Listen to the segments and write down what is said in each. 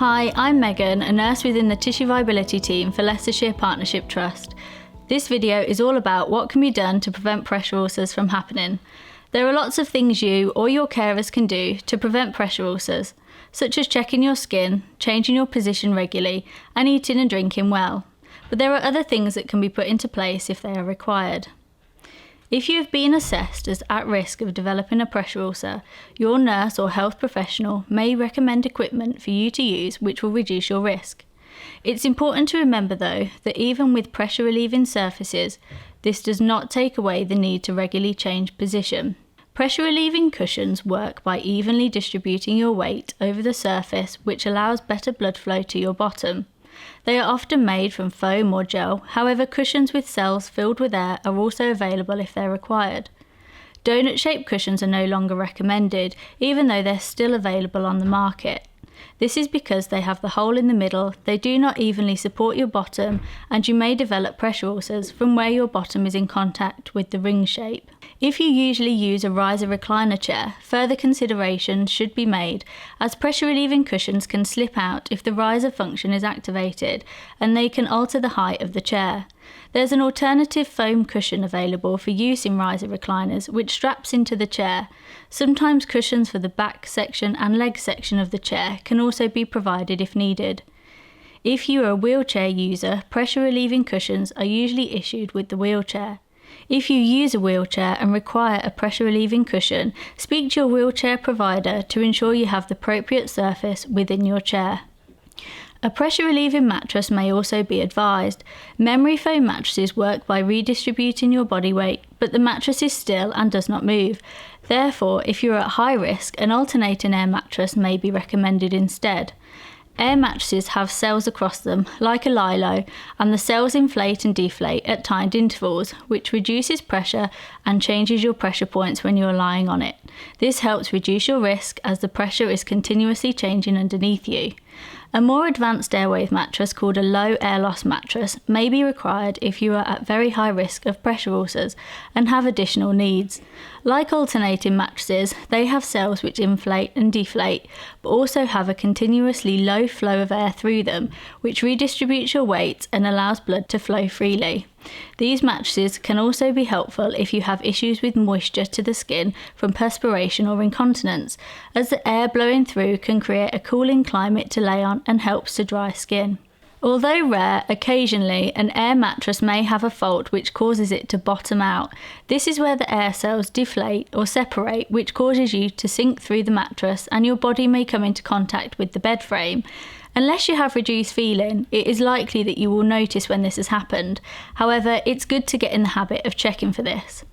Hi, I'm Megan, a nurse within the Tissue Viability team for Leicestershire Partnership Trust. This video is all about what can be done to prevent pressure ulcers from happening. There are lots of things you or your carers can do to prevent pressure ulcers, such as checking your skin, changing your position regularly, and eating and drinking well. But there are other things that can be put into place if they are required. If you have been assessed as at risk of developing a pressure ulcer, your nurse or health professional may recommend equipment for you to use which will reduce your risk. It's important to remember though that even with pressure relieving surfaces, this does not take away the need to regularly change position. Pressure relieving cushions work by evenly distributing your weight over the surface, which allows better blood flow to your bottom. They are often made from foam or gel, however cushions with cells filled with air are also available if they're required. Donut-shaped cushions are no longer recommended, even though they're still available on the market. This is because they have the hole in the middle, they do not evenly support your bottom, and you may develop pressure ulcers from where your bottom is in contact with the ring shape. If you usually use a riser recliner chair, further consideration should be made, as pressure relieving cushions can slip out if the riser function is activated, and they can alter the height of the chair. There's an alternative foam cushion available for use in riser recliners which straps into the chair. Sometimes cushions for the back section and leg section of the chair can also be provided if needed. If you are a wheelchair user, pressure relieving cushions are usually issued with the wheelchair. If you use a wheelchair and require a pressure relieving cushion, speak to your wheelchair provider to ensure you have the appropriate surface within your chair. A pressure relieving mattress may also be advised. Memory foam mattresses work by redistributing your body weight, but the mattress is still and does not move. Therefore, if you are at high risk, an alternating air mattress may be recommended instead. Air mattresses have cells across them, like a lilo, and the cells inflate and deflate at timed intervals, which reduces pressure and changes your pressure points when you are lying on it. This helps reduce your risk as the pressure is continuously changing underneath you. A more advanced airwave mattress called a low air loss mattress may be required if you are at very high risk of pressure ulcers and have additional needs. Like alternating mattresses, they have cells which inflate and deflate, but also have a continuously low flow of air through them, which redistributes your weight and allows blood to flow freely. These mattresses can also be helpful if you have issues with moisture to the skin from perspiration or incontinence, as the air blowing through can create a cooling climate to lay on and helps to dry skin. Although rare, occasionally an air mattress may have a fault which causes it to bottom out. This is where the air cells deflate or separate, which causes you to sink through the mattress and your body may come into contact with the bed frame. Unless you have reduced feeling, it is likely that you will notice when this has happened. However, it's good to get in the habit of checking for this.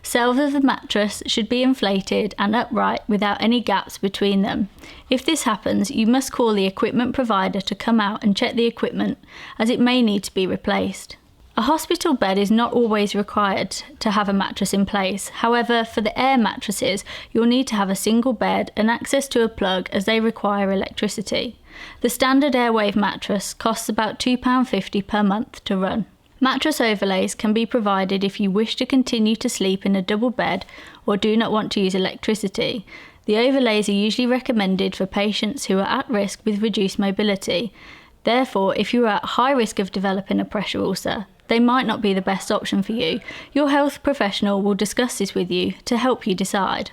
Cells of the mattress should be inflated and upright without any gaps between them. If this happens, you must call the equipment provider to come out and check the equipment, as it may need to be replaced. A hospital bed is not always required to have a mattress in place. However, for the air mattresses, you'll need to have a single bed and access to a plug as they require electricity. The standard airwave mattress costs about £2.50 per month to run. Mattress overlays can be provided if you wish to continue to sleep in a double bed or do not want to use electricity. The overlays are usually recommended for patients who are at risk with reduced mobility. Therefore, if you are at high risk of developing a pressure ulcer, they might not be the best option for you. Your health professional will discuss this with you to help you decide.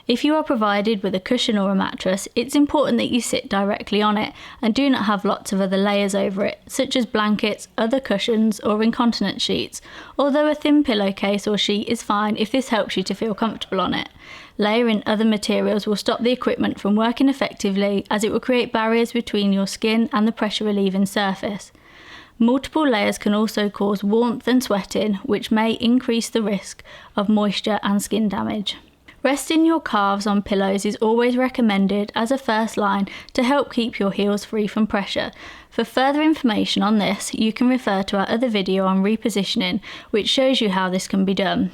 If you are provided with a cushion or a mattress, it's important that you sit directly on it and do not have lots of other layers over it, such as blankets, other cushions, or incontinence sheets, although a thin pillowcase or sheet is fine if this helps you to feel comfortable on it. Layering other materials will stop the equipment from working effectively, as it will create barriers between your skin and the pressure relieving surface. Multiple layers can also cause warmth and sweating, which may increase the risk of moisture and skin damage. Resting your calves on pillows is always recommended as a first line to help keep your heels free from pressure. For further information on this, you can refer to our other video on repositioning, which shows you how this can be done.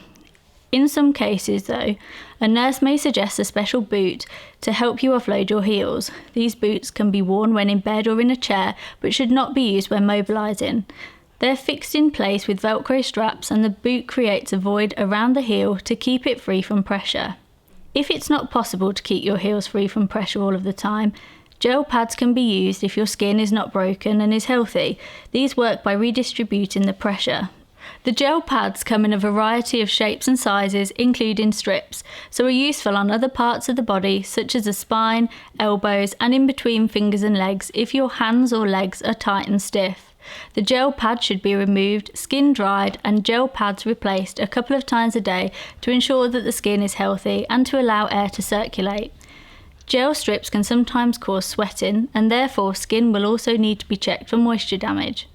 In some cases though, a nurse may suggest a special boot to help you offload your heels. These boots can be worn when in bed or in a chair, but should not be used when mobilising. They're fixed in place with Velcro straps, and the boot creates a void around the heel to keep it free from pressure. If it's not possible to keep your heels free from pressure all of the time, Gel pads can be used if your skin is not broken and is healthy. These work by redistributing the pressure. The gel pads come in a variety of shapes and sizes, including strips, so are useful on other parts of the body such as the spine, elbows and in between fingers and legs if your hands or legs are tight and stiff. The gel pad should be removed, skin dried and gel pads replaced a couple of times a day to ensure that the skin is healthy and to allow air to circulate. Gel strips can sometimes cause sweating and therefore skin will also need to be checked for moisture damage.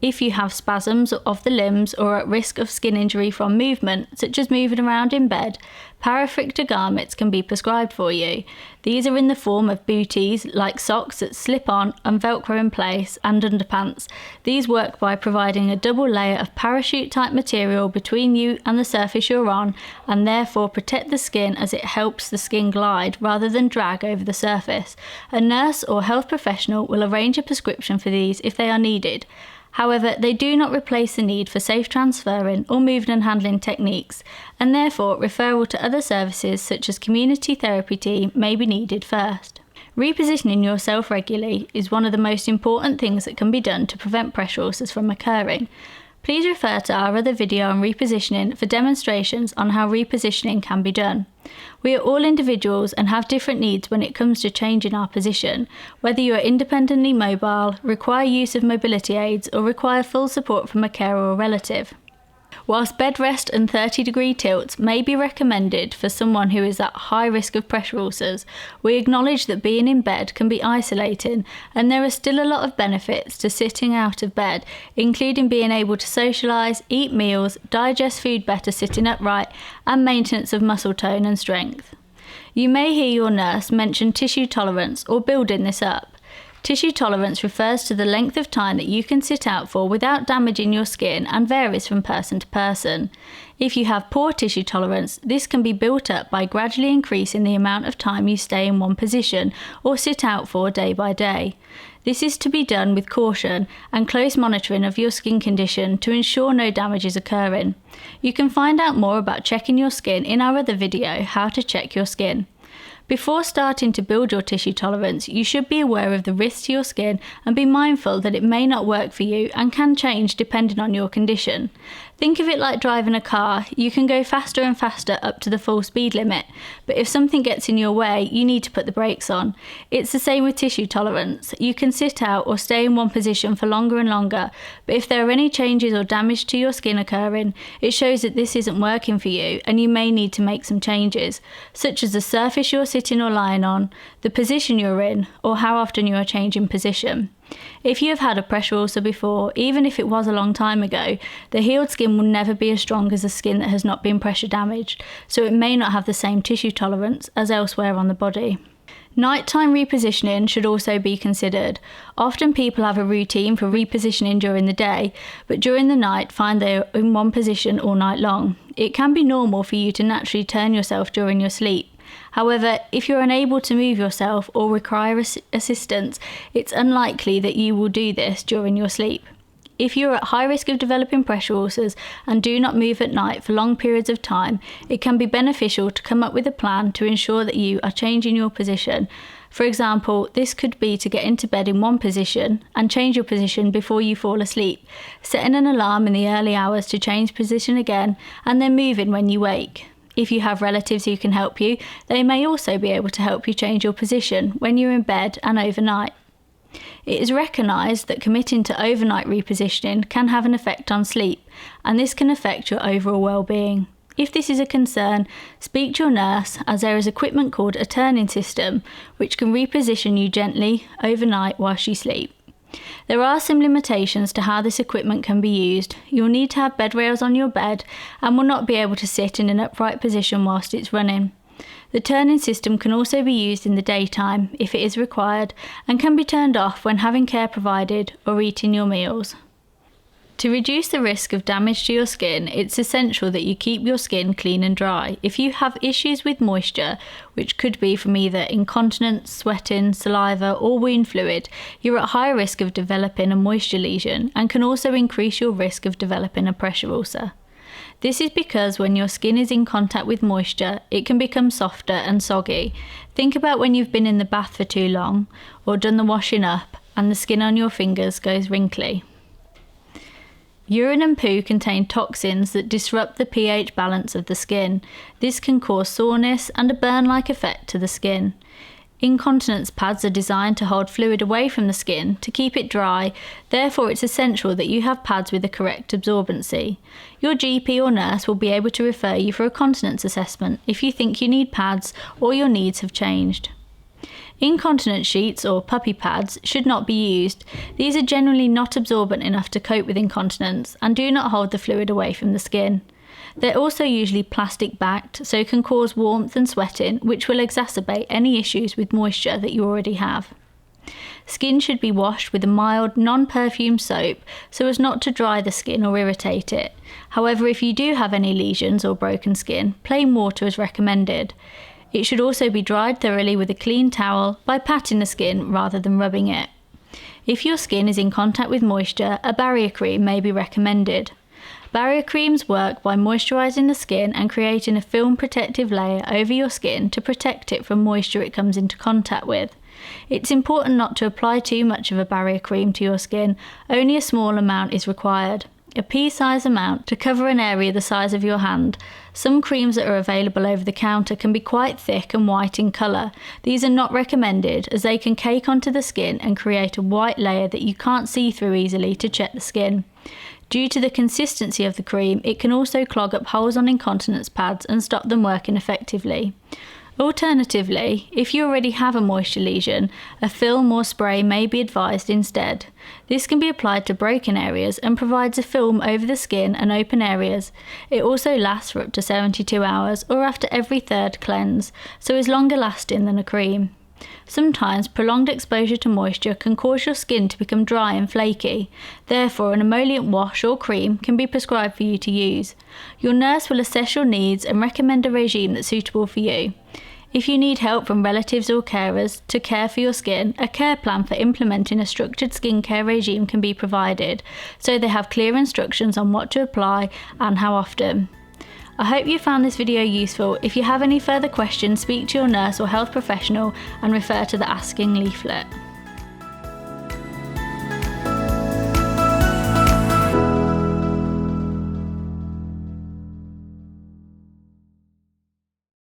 If you have spasms of the limbs or are at risk of skin injury from movement, such as moving around in bed, parafrictor garments can be prescribed for you. These are in the form of booties, like socks that slip on and velcro in place, and underpants. These work by providing a double layer of parachute-type material between you and the surface you're on, and therefore protect the skin as it helps the skin glide rather than drag over the surface. A nurse or health professional will arrange a prescription for these if they are needed. However, they do not replace the need for safe transferring or moving and handling techniques, and therefore referral to other services such as community therapy team may be needed first. Repositioning yourself regularly is one of the most important things that can be done to prevent pressure ulcers from occurring. Please refer to our other video on repositioning for demonstrations on how repositioning can be done. We are all individuals and have different needs when it comes to changing our position, whether you are independently mobile, require use of mobility aids, or require full support from a carer or relative. Whilst bed rest and 30-degree tilts may be recommended for someone who is at high risk of pressure ulcers, we acknowledge that being in bed can be isolating and there are still a lot of benefits to sitting out of bed, including being able to socialise, eat meals, digest food better sitting upright, and maintenance of muscle tone and strength. You may hear your nurse mention tissue tolerance or building this up. Tissue tolerance refers to the length of time that you can sit out for without damaging your skin and varies from person to person. If you have poor tissue tolerance, this can be built up by gradually increasing the amount of time you stay in one position or sit out for day by day. This is to be done with caution and close monitoring of your skin condition to ensure no damage is occurring. You can find out more about checking your skin in our other video, How to Check Your Skin. Before starting to build your tissue tolerance, you should be aware of the risks to your skin and be mindful that it may not work for you and can change depending on your condition. Think of it like driving a car. You can go faster and faster up to the full speed limit, but if something gets in your way, you need to put the brakes on. It's the same with tissue tolerance. You can sit out or stay in one position for longer and longer, but if there are any changes or damage to your skin occurring, it shows that this isn't working for you and you may need to make some changes, such as the surface you're sitting or lying on, the position you're in, or how often you are changing position. If you have had a pressure ulcer before, even if it was a long time ago, the healed skin will never be as strong as the skin that has not been pressure damaged, so it may not have the same tissue tolerance as elsewhere on the body. Nighttime repositioning should also be considered. Often people have a routine for repositioning during the day, but during the night find they are in one position all night long. It can be normal for you to naturally turn yourself during your sleep. However, if you're unable to move yourself or require assistance, it's unlikely that you will do this during your sleep. If you're at high risk of developing pressure ulcers and do not move at night for long periods of time, it can be beneficial to come up with a plan to ensure that you are changing your position. For example, this could be to get into bed in one position and change your position before you fall asleep, setting an alarm in the early hours to change position again, and then moving when you wake. If you have relatives who can help you, they may also be able to help you change your position when you're in bed and overnight. It is recognised that committing to overnight repositioning can have an effect on sleep, and this can affect your overall well-being. If this is a concern, speak to your nurse, as there is equipment called a turning system, which can reposition you gently overnight whilst you sleep. There are some limitations to how this equipment can be used. You'll need to have bed rails on your bed and will not be able to sit in an upright position whilst it's running. The turning system can also be used in the daytime if it is required and can be turned off when having care provided or eating your meals. To reduce the risk of damage to your skin, it's essential that you keep your skin clean and dry. If you have issues with moisture, which could be from either incontinence, sweating, saliva, or wound fluid, you're at high risk of developing a moisture lesion and can also increase your risk of developing a pressure ulcer. This is because when your skin is in contact with moisture, it can become softer and soggy. Think about when you've been in the bath for too long or done the washing up and the skin on your fingers goes wrinkly. Urine and poo contain toxins that disrupt the pH balance of the skin. This can cause soreness and a burn-like effect to the skin. Incontinence pads are designed to hold fluid away from the skin to keep it dry, therefore it's essential that you have pads with the correct absorbency. Your GP or nurse will be able to refer you for a continence assessment if you think you need pads or your needs have changed. Incontinence sheets or puppy pads should not be used. These are generally not absorbent enough to cope with incontinence and do not hold the fluid away from the skin. They're also usually plastic backed, so can cause warmth and sweating, which will exacerbate any issues with moisture that you already have. Skin should be washed with a mild, non-perfumed soap so as not to dry the skin or irritate it. However, if you do have any lesions or broken skin, plain water is recommended. It should also be dried thoroughly with a clean towel by patting the skin rather than rubbing it. If your skin is in contact with moisture, a barrier cream may be recommended. Barrier creams work by moisturising the skin and creating a film protective layer over your skin to protect it from moisture it comes into contact with. It's important not to apply too much of a barrier cream to your skin, only a small amount is required. A pea-size amount to cover an area the size of your hand. Some creams that are available over the counter can be quite thick and white in colour. These are not recommended as they can cake onto the skin and create a white layer that you can't see through easily to check the skin. Due to the consistency of the cream, it can also clog up holes on incontinence pads and stop them working effectively. Alternatively, if you already have a moisture lesion, a film or spray may be advised instead. This can be applied to broken areas and provides a film over the skin and open areas. It also lasts for up to 72 hours or after every third cleanse, so is longer lasting than a cream. Sometimes prolonged exposure to moisture can cause your skin to become dry and flaky. Therefore, an emollient wash or cream can be prescribed for you to use. Your nurse will assess your needs and recommend a regime that's suitable for you. If you need help from relatives or carers to care for your skin, a care plan for implementing a structured skincare regime can be provided, so they have clear instructions on what to apply and how often. I hope you found this video useful. If you have any further questions, speak to your nurse or health professional and refer to the Asking leaflet.